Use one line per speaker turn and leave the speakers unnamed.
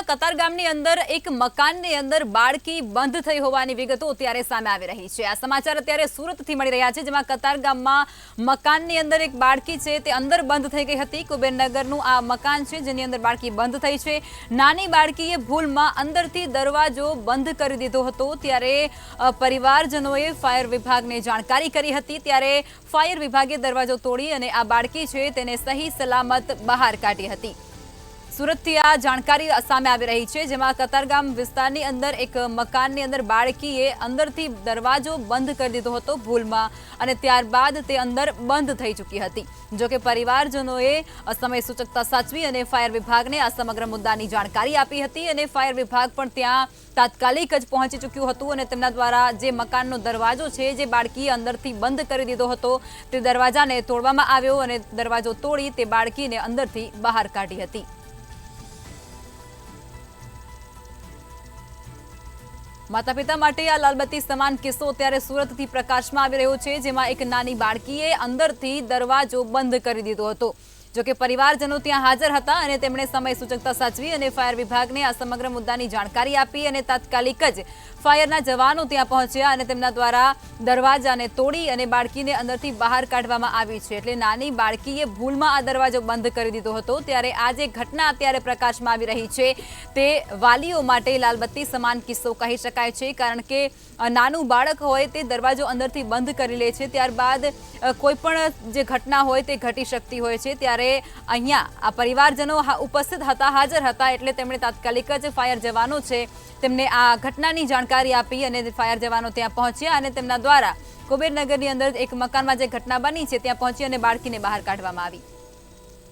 સુરતના કતારગામની અંદર એક મકાનની અંદર બાળકી બંધ થઈ હોવાની વિગતો અત્યારે સામે આવી રહી છે। આ સમાચાર અત્યારે સુરતથી મળી રહ્યા છે, જેમાં કતારગામમાં મકાનની અંદર એક બાળકી છે તે અંદર બંધ થઈ ગઈ હતી। કુબેરનગરનું આ મકાન છે જેની અંદર બાળકી બંધ થઈ છે। નાની બાળકીએ ભૂલમાં અંદરથી દરવાજો બંધ કરી દીધો હતો, ત્યારે પરિવારજનોએ ફાયર વિભાગને જાણકારી કરી હતી। ત્યારે ફાયર વિભાગે દરવાજો તોડી અને આ બાળકી છે તેને સહી સલામત બહાર કાઢી હતી। સુરતથી આ જાણકારી સામે આવી રહી છે, જેમાં કતારગામ વિસ્તારની અંદર એક મકાનની અંદર બાળકીએ અંદરથી દરવાજો બંધ કરી દીધો હતો ભૂલમાં, અને ત્યારબાદ તે અંદર બંધ થઈ ચૂકી હતી। જોકે પરિવારજનોએ સમય સૂચકતા સાચવી અને ફાયર વિભાગને આ સમગ્ર મુદ્દાની જાણકારી આપી હતી, અને ફાયર વિભાગ પણ ત્યાં તાત્કાલિક જ પહોંચી ચૂક્યું હતું અને તેમના દ્વારા જે મકાનનો દરવાજો છે જે બાળકીએ અંદરથી બંધ કરી દીધો હતો તે દરવાજાને તોડવામાં આવ્યો અને દરવાજો તોડી તે બાળકીને અંદરથી બહાર કાઢી હતી। માતા પિતા માટે આ લાલબત્તી સમાન કિસ્સો અત્યારે સુરતથી પ્રકાશમાં આવી રહ્યો છે, જેમાં એક નાની બાળકીએ અંદરથી દરવાજો બંધ કરી દીધો હતો। જોકે પરિવારજનો ત્યાં હાજર હતા અને તેમણે સમય સૂચકતા સાચવી અને ફાયર વિભાગને આ સમગ્ર મુદ્દાની જાણકારી આપી અને તાત્કાલિક જ ફાયરના જવાનો ત્યાં પહોંચ્યા અને તેમના દ્વારા દરવાજાને તોડી અને બાળકીને અંદરથી બહાર કાઢવામાં આવી છે। એટલે નાની બાળકીએ ભૂલમાં આ દરવાજો બંધ કરી દીધો હતો, ત્યારે આ જે ઘટના અત્યારે પ્રકાશમાં આવી રહી છે તે વાલીઓ માટે લાલબત્તી સમાન કિસ્સો કહી શકાય છે, કારણ કે નાનું બાળક હોય તે દરવાજો અંદરથી બંધ કરી લે છે, ત્યારબાદ કોઈ પણ જે ઘટના હોય તે ઘટી શકતી હોય છે। ત્યારે અહીંયા આ પરિવારજનો ઉપસ્થિત હતા, હાજર હતા, એટલે તેમણે તાત્કાલિક જ ફાયર જવાનો છે તેમને આ ઘટનાની જાણકારી આપી અને ફાયર જવાનો ત્યાં પહોંચ્યા અને તેમના દ્વારા કુબેરનગરની અંદર એક મકાનમાં જે ઘટના બની છે ત્યાં પહોંચી અને બાળકીને બહાર કાઢવામાં આવી।